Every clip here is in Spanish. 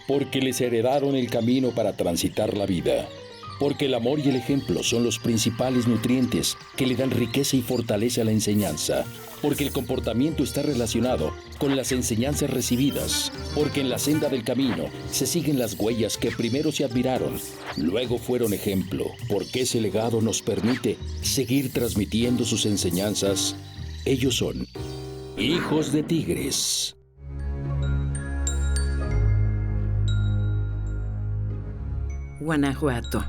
porque les heredaron el camino para transitar la vida, porque el amor y el ejemplo son los principales nutrientes que le dan riqueza y fortaleza a la enseñanza, porque el comportamiento está relacionado con las enseñanzas recibidas, porque en la senda del camino se siguen las huellas que primero se admiraron, luego fueron ejemplo, porque ese legado nos permite seguir transmitiendo sus enseñanzas. Ellos son hijos de tigres. Guanajuato,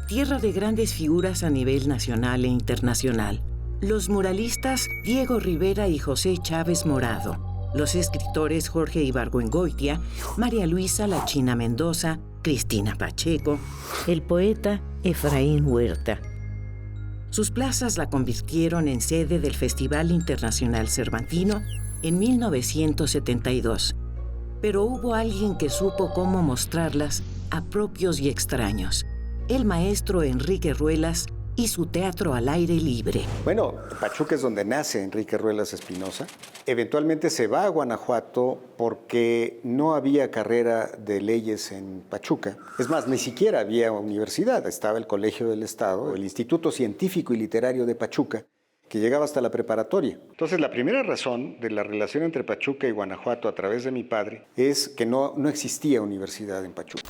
tierra de grandes figuras a nivel nacional e internacional. Los muralistas Diego Rivera y José Chávez Morado. Los escritores Jorge Ibargüengoitia, María Luisa La China Mendoza, Cristina Pacheco. El poeta Efraín Huerta. Sus plazas la convirtieron en sede del Festival Internacional Cervantino en 1972. Pero hubo alguien que supo cómo mostrarlas a propios y extraños. El maestro Enrique Ruelas y su teatro al aire libre. Bueno, Pachuca es donde nace Enrique Ruelas Espinosa. Eventualmente se va a Guanajuato porque no había carrera de leyes en Pachuca. Es más, ni siquiera había universidad. Estaba el Colegio del Estado, el Instituto Científico y Literario de Pachuca, que llegaba hasta la preparatoria. Entonces, la primera razón de la relación entre Pachuca y Guanajuato a través de mi padre es que no existía universidad en Pachuca.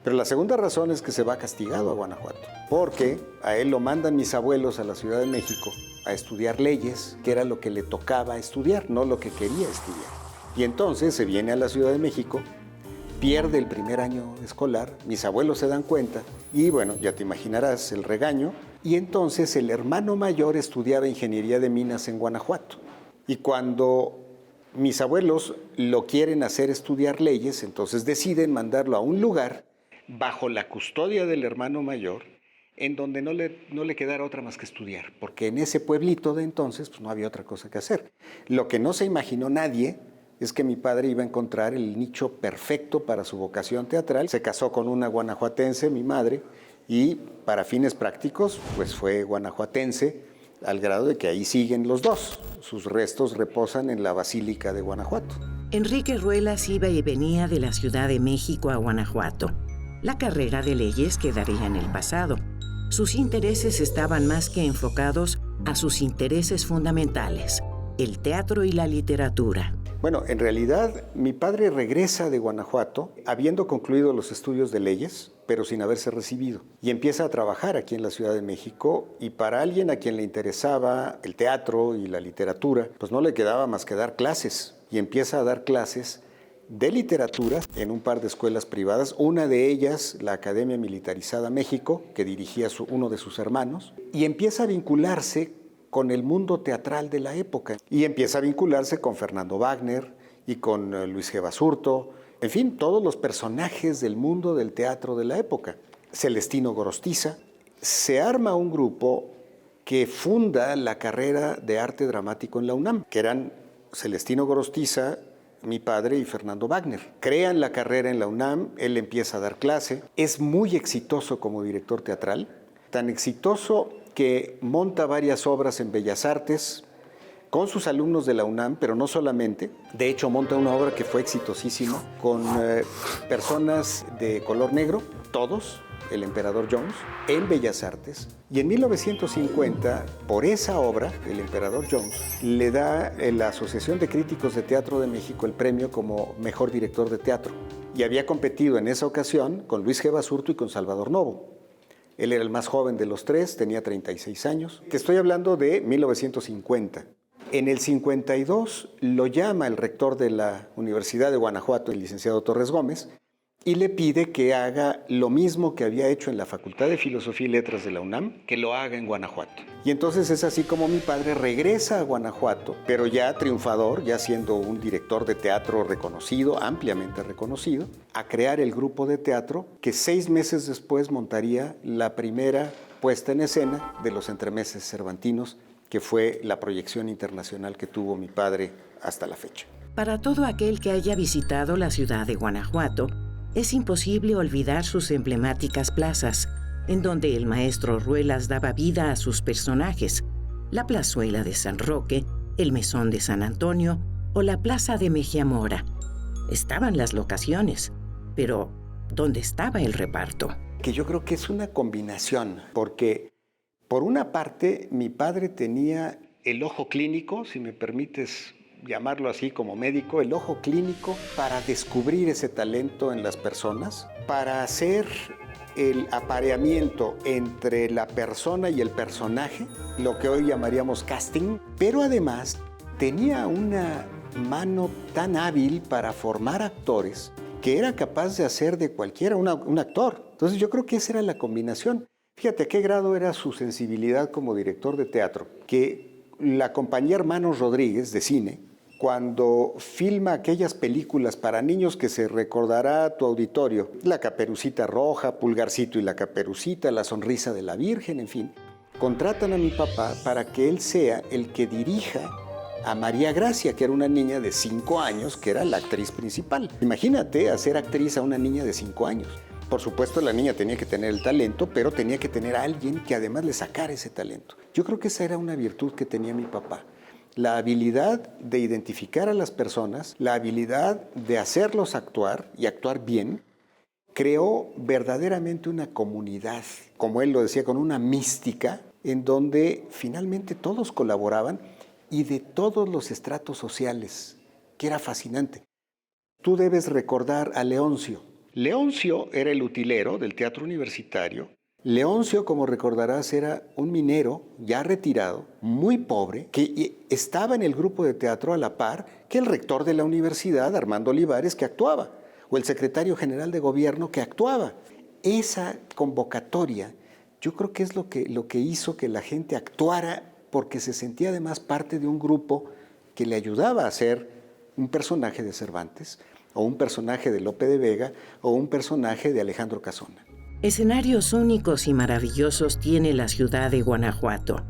Pero la segunda razón es que se va castigado a Guanajuato, porque a él lo mandan mis abuelos a la Ciudad de México a estudiar leyes, que era lo que le tocaba estudiar, no lo que quería estudiar. Y entonces se viene a la Ciudad de México, pierde el primer año escolar, mis abuelos se dan cuenta, y bueno, ya te imaginarás el regaño, y entonces el hermano mayor estudiaba ingeniería de minas en Guanajuato. Y cuando mis abuelos lo quieren hacer estudiar leyes, entonces deciden mandarlo a un lugar bajo la custodia del hermano mayor, en donde no le quedara otra más que estudiar, porque en ese pueblito de entonces pues no había otra cosa que hacer. Lo que no se imaginó nadie es que mi padre iba a encontrar el nicho perfecto para su vocación teatral. Se casó con una guanajuatense, mi madre, y para fines prácticos pues fue guanajuatense, al grado de que ahí siguen los dos. Sus restos reposan en la Basílica de Guanajuato. Enrique Ruelas iba y venía de la Ciudad de México a Guanajuato. La carrera de leyes quedaría en el pasado. Sus intereses estaban más que enfocados a sus intereses fundamentales, el teatro y la literatura. Bueno, en realidad mi padre regresa de Guanajuato habiendo concluido los estudios de leyes, pero sin haberse recibido. Y empieza a trabajar aquí en la Ciudad de México, y para alguien a quien le interesaba el teatro y la literatura, pues no le quedaba más que dar clases. Y empieza a dar clases de literatura en un par de escuelas privadas, una de ellas la Academia Militarizada México, que dirigía uno de sus hermanos, y empieza a vincularse con el mundo teatral de la época, y empieza a vincularse con Fernando Wagner y con Luis G. Basurto, en fin, todos los personajes del mundo del teatro de la época. Celestino Gorostiza. Se arma un grupo que funda la carrera de arte dramático en la UNAM, que eran Celestino Gorostiza, mi padre y Fernando Wagner. Crean la carrera en la UNAM, él empieza a dar clase, es muy exitoso como director teatral, tan exitoso que monta varias obras en Bellas Artes con sus alumnos de la UNAM, pero no solamente. De hecho, monta una obra que fue exitosísima con personas de color negro, todos, el Emperador Jones, en Bellas Artes. Y en 1950, por esa obra, el Emperador Jones, le da la Asociación de Críticos de Teatro de México el premio como mejor director de teatro. Y había competido en esa ocasión con Luis G. Basurto y con Salvador Novo. Él era el más joven de los tres, tenía 36 años. Que estoy hablando de 1950. En el 52 lo llama el rector de la Universidad de Guanajuato, el licenciado Torres Gómez, y le pide que haga lo mismo que había hecho en la Facultad de Filosofía y Letras de la UNAM, que lo haga en Guanajuato. Y entonces es así como mi padre regresa a Guanajuato, pero ya triunfador, ya siendo un director de teatro reconocido, ampliamente reconocido, a crear el grupo de teatro que 6 meses después montaría la primera puesta en escena de los Entremeses Cervantinos, que fue la proyección internacional que tuvo mi padre hasta la fecha. Para todo aquel que haya visitado la ciudad de Guanajuato, es imposible olvidar sus emblemáticas plazas, en donde el maestro Ruelas daba vida a sus personajes: la plazuela de San Roque, el mesón de San Antonio o la plaza de Mejía Mora. Estaban las locaciones, Pero, ¿dónde estaba el reparto? Que yo creo que es una combinación, porque por una parte mi padre tenía el ojo clínico, si me permites llamarlo así como médico, el ojo clínico para descubrir ese talento en las personas, para hacer el apareamiento entre la persona y el personaje, lo que hoy llamaríamos casting, pero además tenía una mano tan hábil para formar actores que era capaz de hacer de cualquiera un actor. Entonces yo creo que esa era la combinación. Fíjate a qué grado era su sensibilidad como director de teatro, que la compañía Hermanos Rodríguez de cine, cuando filma aquellas películas para niños que se recordará tu auditorio, La Caperucita Roja, Pulgarcito y la Caperucita, La Sonrisa de la Virgen, en fin, contratan a mi papá para que él sea el que dirija a María Gracia, que era una niña de 5 años, que era la actriz principal. Imagínate hacer actriz a una niña de 5 años. Por supuesto, la niña tenía que tener el talento, pero tenía que tener a alguien que además le sacara ese talento. Yo creo que esa era una virtud que tenía mi papá. La habilidad de identificar a las personas, la habilidad de hacerlos actuar y actuar bien, creó verdaderamente una comunidad, como él lo decía, con una mística, en donde finalmente todos colaboraban y de todos los estratos sociales, que era fascinante. Tú debes recordar a Leoncio. Leoncio era el utilero del teatro universitario. Leoncio, como recordarás, era un minero ya retirado, muy pobre, que estaba en el grupo de teatro a la par que el rector de la universidad, Armando Olivares, que actuaba, o el secretario general de gobierno, que actuaba. Esa convocatoria, yo creo que es lo que hizo que la gente actuara, porque se sentía además parte de un grupo que le ayudaba a ser un personaje de Cervantes, o un personaje de Lope de Vega, o un personaje de Alejandro Casona. Escenarios únicos y maravillosos tiene la ciudad de Guanajuato.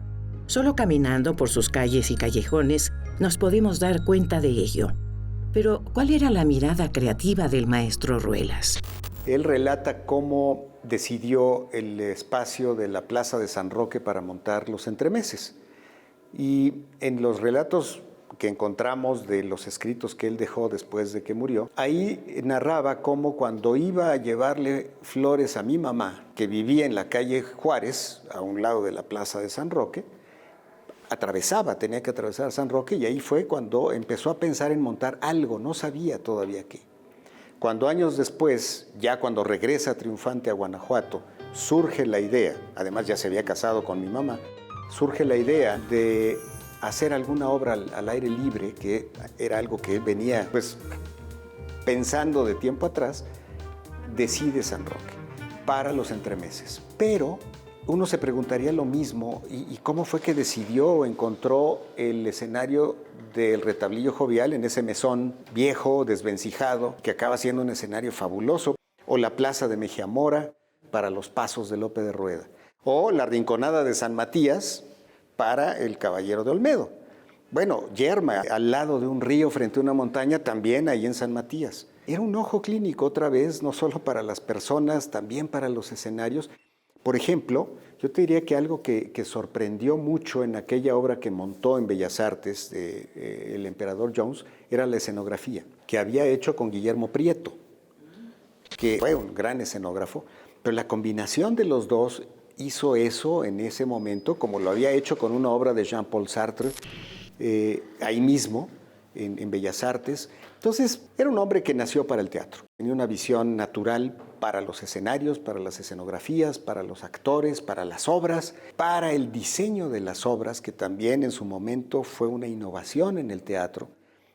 Solo caminando por sus calles y callejones nos podemos dar cuenta de ello. Pero, ¿cuál era la mirada creativa del maestro Ruelas? Él relata cómo decidió el espacio de la Plaza de San Roque para montar los entremeses. Y en los relatos que encontramos de los escritos que él dejó después de que murió, ahí narraba cómo cuando iba a llevarle flores a mi mamá, que vivía en la calle Juárez, a un lado de la Plaza de San Roque, tenía que atravesar San Roque, y ahí fue cuando empezó a pensar en montar algo, no sabía todavía qué. Cuando años después, ya cuando regresa triunfante a Guanajuato, surge la idea, además ya se había casado con mi mamá, surge la idea de hacer alguna obra al aire libre, que era algo que él venía pensando de tiempo atrás. Decide San Roque para los entremeses. Pero uno se preguntaría lo mismo, ¿y cómo fue que decidió o encontró el escenario del Retablillo Jovial en ese mesón viejo, desvencijado, que acaba siendo un escenario fabuloso? O la Plaza de Mejía Mora para los pasos de Lope de Rueda. O la Rinconada de San Matías para el Caballero de Olmedo. Bueno, Yerma, al lado de un río frente a una montaña, también ahí en San Matías. Era un ojo clínico otra vez, no solo para las personas, también para los escenarios. Por ejemplo, yo te diría que algo que sorprendió mucho en aquella obra que montó en Bellas Artes el Emperador Jones era la escenografía, que había hecho con Guillermo Prieto, que fue un gran escenógrafo, pero la combinación de los dos hizo eso en ese momento, como lo había hecho con una obra de Jean-Paul Sartre, ahí mismo, en Bellas Artes. Entonces, era un hombre que nació para el teatro. Tenía una visión natural para los escenarios, para las escenografías, para los actores, para las obras, para el diseño de las obras, que también en su momento fue una innovación en el teatro,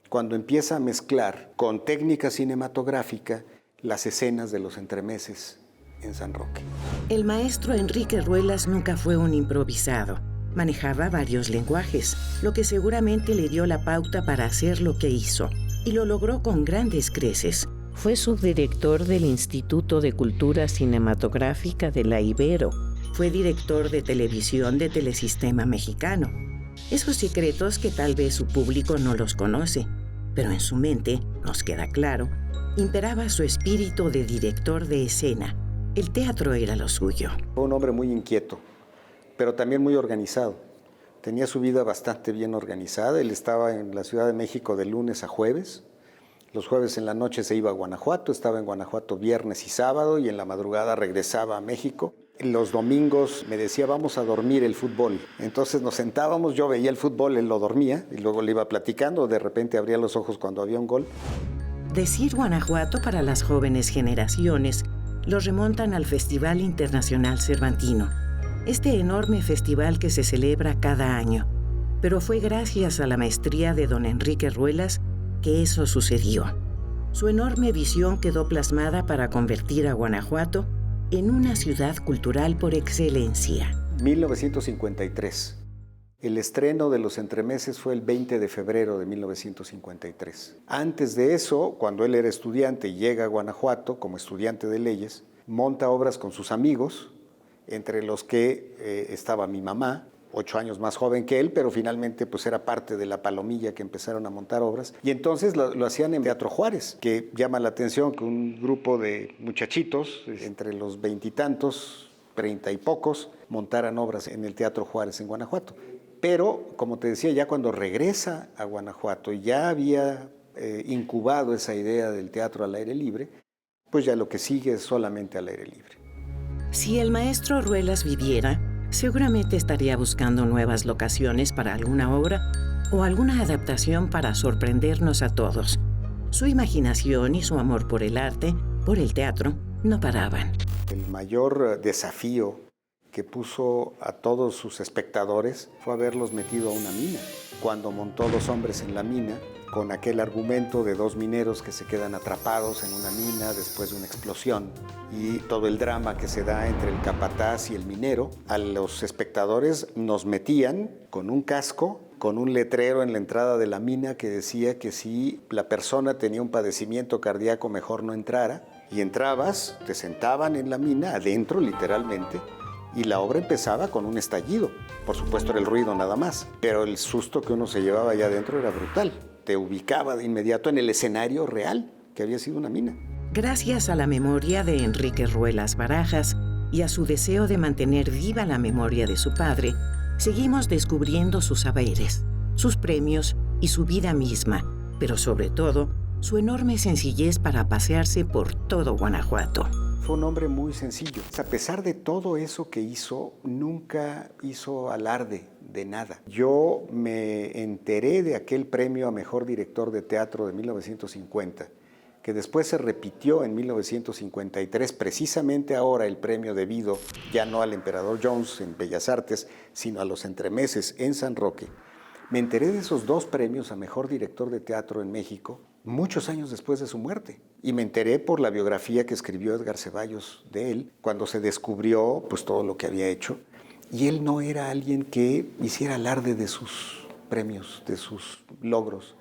cuando empieza a mezclar con técnica cinematográfica las escenas de los entremeses en San Roque. El maestro Enrique Ruelas nunca fue un improvisado. Manejaba varios lenguajes, lo que seguramente le dio la pauta para hacer lo que hizo, y lo logró con grandes creces. Fue subdirector del Instituto de Cultura Cinematográfica de la Ibero. Fue director de televisión de Telesistema Mexicano. Esos secretos que tal vez su público no los conoce, pero en su mente, nos queda claro, imperaba su espíritu de director de escena. El teatro era lo suyo. Fue un hombre muy inquieto, pero también muy organizado. Tenía su vida bastante bien organizada. Él estaba en la Ciudad de México de lunes a jueves. Los jueves en la noche se iba a Guanajuato, estaba en Guanajuato viernes y sábado y en la madrugada regresaba a México. Los domingos me decía, vamos a dormir el fútbol. Entonces nos sentábamos, yo veía el fútbol, él lo dormía y luego le iba platicando, de repente abría los ojos cuando había un gol. Decir Guanajuato para las jóvenes generaciones los remontan al Festival Internacional Cervantino, este enorme festival que se celebra cada año. Pero fue gracias a la maestría de don Enrique Ruelas que eso sucedió. Su enorme visión quedó plasmada para convertir a Guanajuato en una ciudad cultural por excelencia. 1953. El estreno de Los Entremeses fue el 20 de febrero de 1953. Antes de eso, cuando él era estudiante y llega a Guanajuato como estudiante de leyes, monta obras con sus amigos, entre los que estaba mi mamá, 8 años más joven que él, pero finalmente pues era parte de la palomilla que empezaron a montar obras. Y entonces lo hacían en Teatro Juárez, que llama la atención que un grupo de muchachitos, entre los 20 y tantos, 30 y pocos, montaran obras en el Teatro Juárez en Guanajuato. Pero, como te decía, ya cuando regresa a Guanajuato y ya había incubado esa idea del teatro al aire libre, pues ya lo que sigue es solamente al aire libre. Si el maestro Ruelas viviera, seguramente estaría buscando nuevas locaciones para alguna obra o alguna adaptación para sorprendernos a todos. Su imaginación y su amor por el arte, por el teatro, no paraban. El mayor desafío que puso a todos sus espectadores fue haberlos metido a una mina. Cuando montó Dos hombres en la mina, con aquel argumento de 2 mineros que se quedan atrapados en una mina después de una explosión y todo el drama que se da entre el capataz y el minero, a los espectadores nos metían con un casco, con un letrero en la entrada de la mina que decía que si la persona tenía un padecimiento cardíaco mejor no entrara, y entrabas, te sentaban en la mina, adentro literalmente, y la obra empezaba con un estallido. Por supuesto era el ruido nada más, pero el susto que uno se llevaba allá adentro era brutal. Te ubicaba de inmediato en el escenario real, que había sido una mina. Gracias a la memoria de Enrique Ruelas Barajas y a su deseo de mantener viva la memoria de su padre, seguimos descubriendo sus saberes, sus premios y su vida misma, pero sobre todo, su enorme sencillez para pasearse por todo Guanajuato. Fue un hombre muy sencillo. A pesar de todo eso que hizo, nunca hizo alarde de nada. Yo me enteré de aquel premio a Mejor Director de Teatro de 1950, que después se repitió en 1953, precisamente ahora el premio debido ya no al Emperador Jones en Bellas Artes, sino a Los Entremeses en San Roque. Me enteré de esos 2 premios a Mejor Director de Teatro en México muchos años después de su muerte. Y me enteré por la biografía que escribió Edgar Ceballos de él, cuando se descubrió pues, todo lo que había hecho. Y él no era alguien que hiciera alarde de sus premios, de sus logros.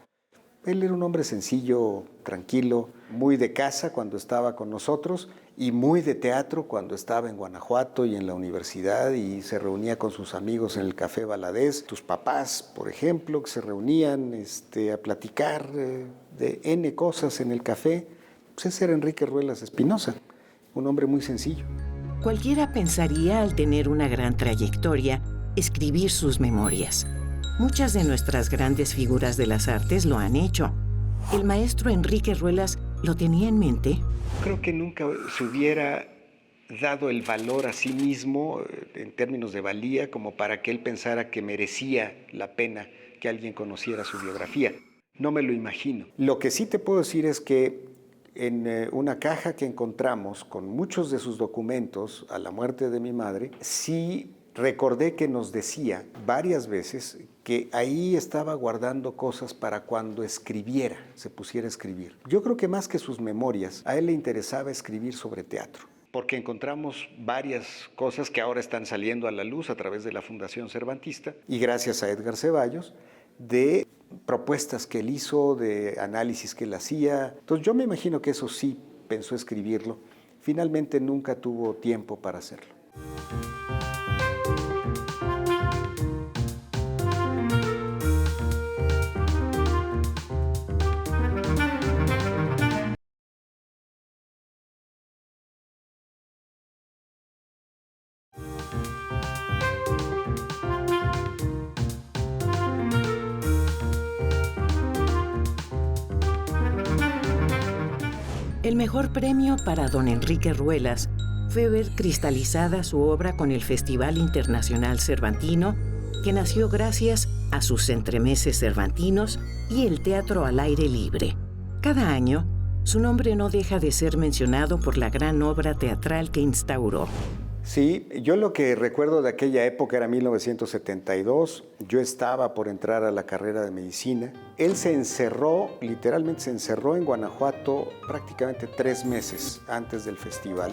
Él era un hombre sencillo, tranquilo, muy de casa cuando estaba con nosotros y muy de teatro cuando estaba en Guanajuato y en la universidad y se reunía con sus amigos en el Café Valadez. Tus papás, por ejemplo, que se reunían a platicar de N cosas en el café. Pues ese era Enrique Ruelas Espinosa, un hombre muy sencillo. Cualquiera pensaría, al tener una gran trayectoria, escribir sus memorias. Muchas de nuestras grandes figuras de las artes lo han hecho. ¿El maestro Enrique Ruelas lo tenía en mente? Creo que nunca se hubiera dado el valor a sí mismo en términos de valía como para que él pensara que merecía la pena que alguien conociera su biografía. No me lo imagino. Lo que sí te puedo decir es que en una caja que encontramos con muchos de sus documentos a la muerte de mi madre, sí recordé que nos decía varias veces que ahí estaba guardando cosas para cuando escribiera, se pusiera a escribir. Yo creo que más que sus memorias, a él le interesaba escribir sobre teatro, porque encontramos varias cosas que ahora están saliendo a la luz a través de la Fundación Cervantista y gracias a Edgar Ceballos, de propuestas que él hizo, de análisis que él hacía. Entonces yo me imagino que eso sí pensó escribirlo. Finalmente nunca tuvo tiempo para hacerlo. El mejor premio para don Enrique Ruelas fue ver cristalizada su obra con el Festival Internacional Cervantino, que nació gracias a sus entremeses cervantinos y el teatro al aire libre. Cada año, su nombre no deja de ser mencionado por la gran obra teatral que instauró. Sí, yo lo que recuerdo de aquella época era 1972, yo estaba por entrar a la carrera de medicina. Él se encerró, literalmente se encerró en Guanajuato prácticamente 3 meses antes del festival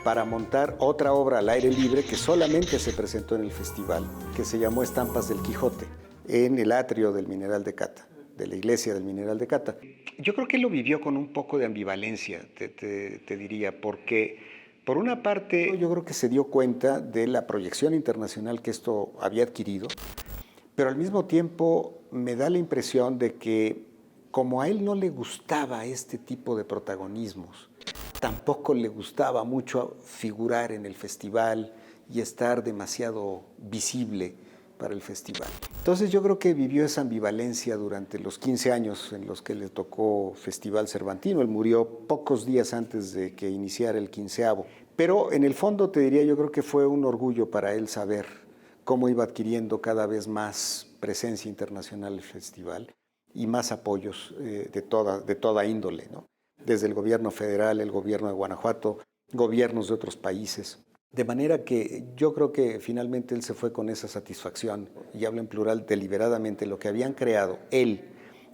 para montar otra obra al aire libre que solamente se presentó en el festival, que se llamó Estampas del Quijote, en el atrio del Mineral de Cata, de la iglesia del Mineral de Cata. Yo creo que él lo vivió con un poco de ambivalencia, te diría, porque por una parte yo creo que se dio cuenta de la proyección internacional que esto había adquirido, pero al mismo tiempo me da la impresión de que como a él no le gustaba este tipo de protagonismos, tampoco le gustaba mucho figurar en el festival y estar demasiado visible para el festival. Entonces yo creo que vivió esa ambivalencia durante los 15 años en los que le tocó Festival Cervantino. Él murió pocos días antes de que iniciara el 15º. Pero en el fondo te diría, yo creo que fue un orgullo para él saber cómo iba adquiriendo cada vez más presencia internacional el festival y más apoyos de toda índole, ¿no? Desde el gobierno federal, el gobierno de Guanajuato, gobiernos de otros países. De manera que yo creo que finalmente él se fue con esa satisfacción, y hablo en plural deliberadamente, lo que habían creado él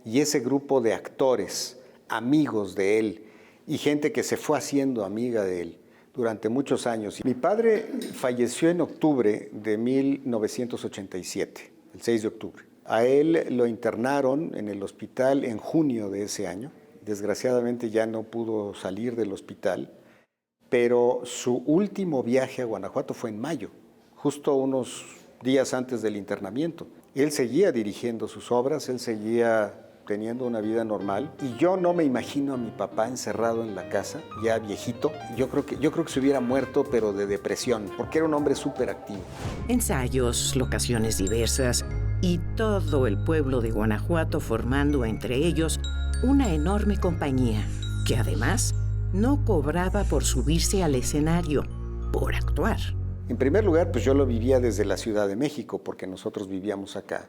y ese grupo de actores, amigos de él, y gente que se fue haciendo amiga de él durante muchos años. Mi padre falleció en octubre de 1987, el 6 de octubre. A él lo internaron en el hospital en junio de ese año. Desgraciadamente ya no pudo salir del hospital, pero su último viaje a Guanajuato fue en mayo, justo unos días antes del internamiento. Él seguía dirigiendo sus obras, él seguía teniendo una vida normal, y yo no me imagino a mi papá encerrado en la casa, ya viejito. Yo creo que se hubiera muerto, pero de depresión, porque era un hombre súper activo. Ensayos, locaciones diversas y todo el pueblo de Guanajuato formando entre ellos una enorme compañía que además no cobraba por subirse al escenario, por actuar. En primer lugar, pues yo lo vivía desde la Ciudad de México, porque nosotros vivíamos acá.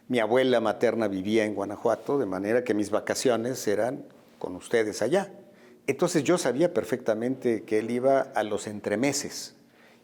Mi abuela materna vivía en Guanajuato, de manera que mis vacaciones eran con ustedes allá. Entonces yo sabía perfectamente que él iba a los entremeses,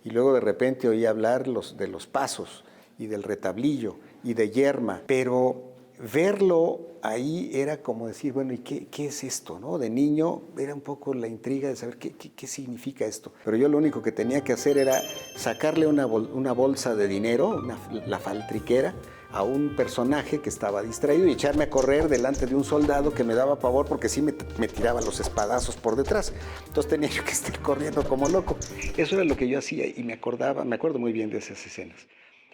y luego de repente oía hablar de los pasos y del retablillo y de Yerma, pero verlo ahí era como decir, bueno, ¿y qué es esto, no? De niño era un poco la intriga de saber qué significa esto. Pero yo lo único que tenía que hacer era sacarle una bolsa de dinero, la faltriquera, a un personaje que estaba distraído y echarme a correr delante de un soldado que me daba pavor porque sí me tiraba los espadazos por detrás. Entonces tenía yo que estar corriendo como loco. Eso era lo que yo hacía y me acuerdo muy bien de esas escenas.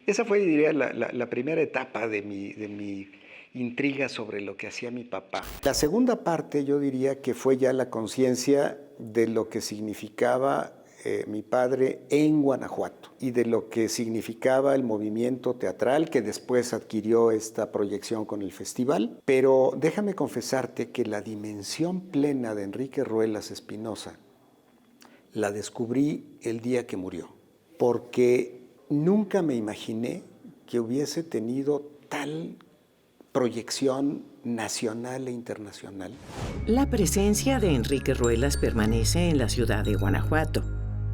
Esa fue, diría, la primera etapa de mi intriga sobre lo que hacía mi papá. La segunda parte yo diría que fue ya la conciencia de lo que significaba mi padre en Guanajuato y de lo que significaba el movimiento teatral que después adquirió esta proyección con el festival. Pero déjame confesarte que la dimensión plena de Enrique Ruelas Espinosa la descubrí el día que murió, porque nunca me imaginé que hubiese tenido tal proyección nacional e internacional. La presencia de Enrique Ruelas permanece en la ciudad de Guanajuato.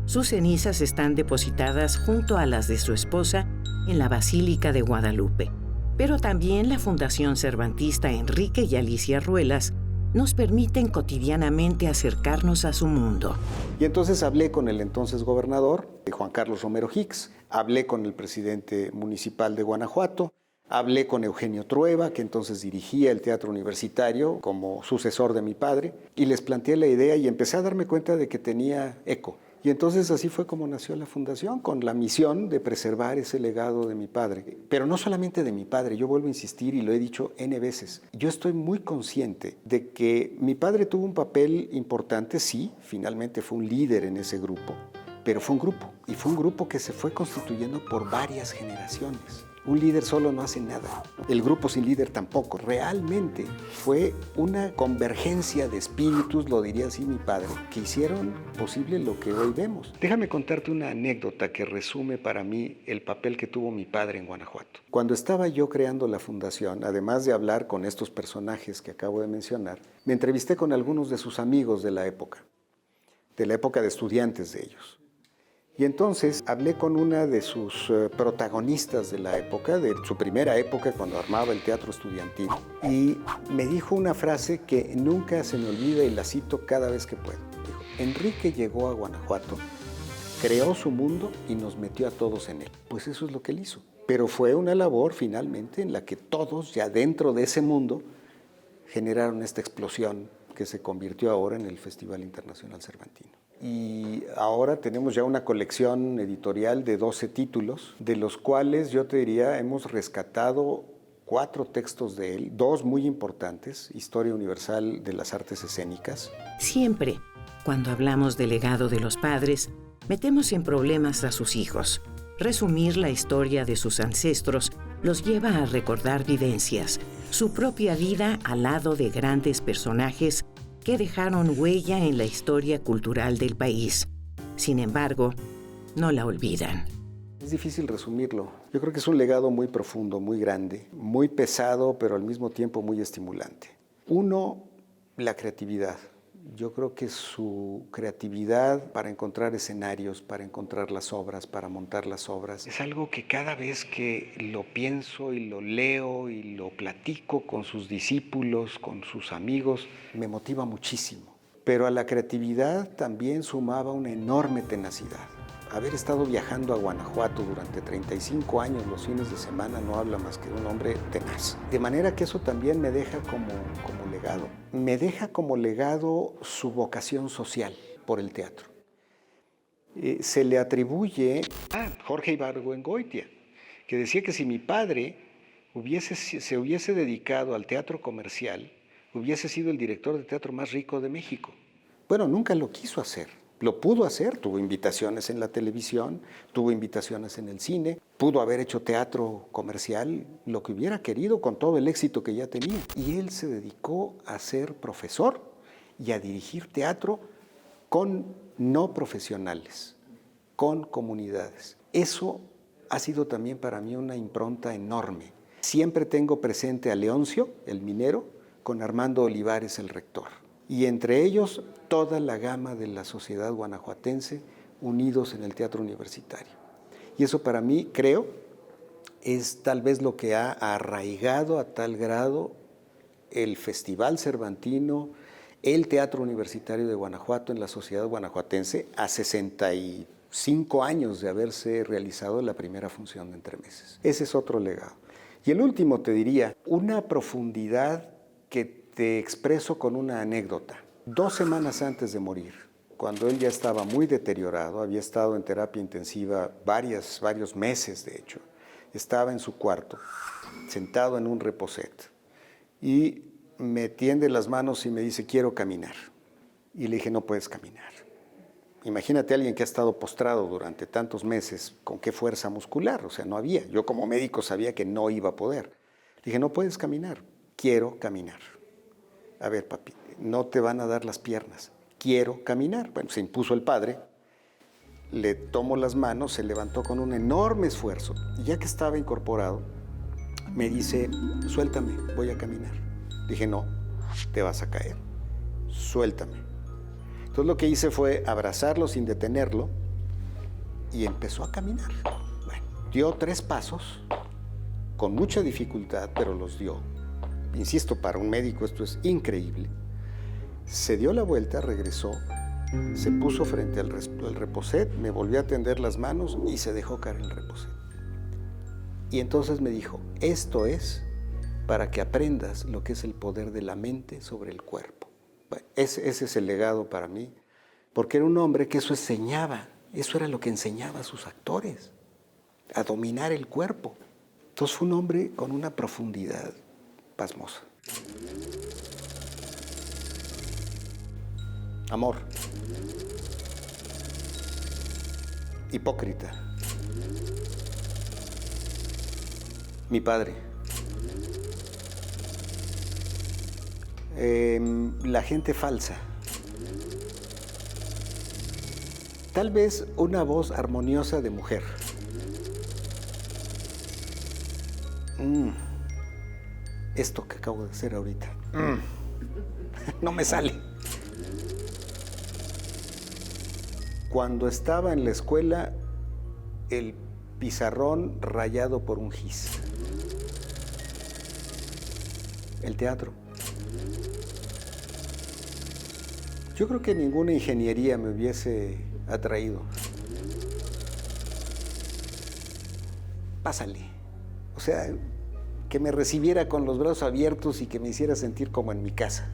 Sus cenizas están depositadas junto a las de su esposa en la Basílica de Guadalupe. Pero también la Fundación Cervantista Enrique y Alicia Ruelas nos permiten cotidianamente acercarnos a su mundo. Y entonces hablé con el entonces gobernador, Juan Carlos Romero Hicks, hablé con el presidente municipal de Guanajuato, hablé con Eugenio Trueba, que entonces dirigía el Teatro Universitario como sucesor de mi padre, y les planteé la idea y empecé a darme cuenta de que tenía eco. Y entonces así fue como nació la fundación, con la misión de preservar ese legado de mi padre. Pero no solamente de mi padre, yo vuelvo a insistir y lo he dicho N veces. Yo estoy muy consciente de que mi padre tuvo un papel importante, sí, finalmente fue un líder en ese grupo, pero fue un grupo, y fue un grupo que se fue constituyendo por varias generaciones. Un líder solo no hace nada. El grupo sin líder tampoco. Realmente fue una convergencia de espíritus, lo diría así mi padre, que hicieron posible lo que hoy vemos. Déjame contarte una anécdota que resume para mí el papel que tuvo mi padre en Guanajuato. Cuando estaba yo creando la fundación, además de hablar con estos personajes que acabo de mencionar, me entrevisté con algunos de sus amigos de la época de estudiantes de ellos. Y entonces hablé con una de sus protagonistas de la época, de su primera época cuando armaba el teatro estudiantil, y me dijo una frase que nunca se me olvida y la cito cada vez que puedo. Dijo, Enrique llegó a Guanajuato, creó su mundo y nos metió a todos en él. Pues eso es lo que él hizo. Pero fue una labor finalmente en la que todos ya dentro de ese mundo generaron esta explosión que se convirtió ahora en el Festival Internacional Cervantino. Y ahora tenemos ya una colección editorial de 12 títulos, de los cuales yo te diría hemos rescatado 4 textos de él, 2 muy importantes, Historia Universal de las Artes Escénicas. Siempre, cuando hablamos del legado de los padres, metemos en problemas a sus hijos. Resumir la historia de sus ancestros los lleva a recordar vivencias, su propia vida al lado de grandes personajes que dejaron huella en la historia cultural del país. Sin embargo, no la olvidan. Es difícil resumirlo. Yo creo que es un legado muy profundo, muy grande, muy pesado, pero al mismo tiempo muy estimulante. Uno, la creatividad. Yo creo que su creatividad para encontrar escenarios, para encontrar las obras, para montar las obras, es algo que cada vez que lo pienso y lo leo y lo platico con sus discípulos, con sus amigos, me motiva muchísimo. Pero a la creatividad también sumaba una enorme tenacidad. Haber estado viajando a Guanajuato durante 35 años los fines de semana no habla más que de un hombre tenaz. De manera que eso también me deja como legado. Me deja como legado su vocación social por el teatro. Se le atribuye a Jorge Ibargüengoitia, que decía que si mi padre se hubiese dedicado al teatro comercial, hubiese sido el director de teatro más rico de México. Bueno, nunca lo quiso hacer. Lo pudo hacer, tuvo invitaciones en la televisión, tuvo invitaciones en el cine, pudo haber hecho teatro comercial, lo que hubiera querido con todo el éxito que ya tenía. Y él se dedicó a ser profesor y a dirigir teatro con no profesionales, con comunidades. Eso ha sido también para mí una impronta enorme. Siempre tengo presente a Leoncio, el minero, con Armando Olivares, el rector. Y entre ellos toda la gama de la sociedad guanajuatense unidos en el teatro universitario. Y eso para mí, creo, es tal vez lo que ha arraigado a tal grado el Festival Cervantino, el Teatro Universitario de Guanajuato en la sociedad guanajuatense a 65 años de haberse realizado la primera función de Entremeses. Ese es otro legado. Y el último te diría, una profundidad que te expreso con una anécdota. 2 semanas antes de morir, cuando él ya estaba muy deteriorado, había estado en terapia intensiva varios meses de hecho, estaba en su cuarto, sentado en un reposet, y me tiende las manos y me dice, quiero caminar. Y le dije, no puedes caminar. Imagínate a alguien que ha estado postrado durante tantos meses, ¿con qué fuerza muscular? O sea, no había. Yo como médico sabía que no iba a poder. Le dije, no puedes caminar, quiero caminar. A ver, papi, no te van a dar las piernas, quiero caminar. Bueno, se impuso el padre, le tomó las manos, se levantó con un enorme esfuerzo. Y ya que estaba incorporado, me dice, suéltame, voy a caminar. Dije, no, te vas a caer, suéltame. Entonces lo que hice fue abrazarlo sin detenerlo y empezó a caminar. Bueno, dio 3 pasos, con mucha dificultad, pero los dio. Insisto, para un médico esto es increíble. Se dio la vuelta, regresó, se puso frente al reposet, me volvió a tender las manos y se dejó caer el reposet. Y entonces me dijo, esto es para que aprendas lo que es el poder de la mente sobre el cuerpo. Bueno, ese es el legado para mí, porque era un hombre que eso enseñaba, eso era lo que enseñaba a sus actores, a dominar el cuerpo. Entonces fue un hombre con una profundidad pasmosa. Amor. Hipócrita. Mi padre. La gente falsa. Tal vez una voz armoniosa de mujer. Esto que acabo de hacer ahorita. No me sale. Cuando estaba en la escuela, el pizarrón rayado por un gis. El teatro. Yo creo que ninguna ingeniería me hubiese atraído. Pásale. O sea, que me recibiera con los brazos abiertos y que me hiciera sentir como en mi casa.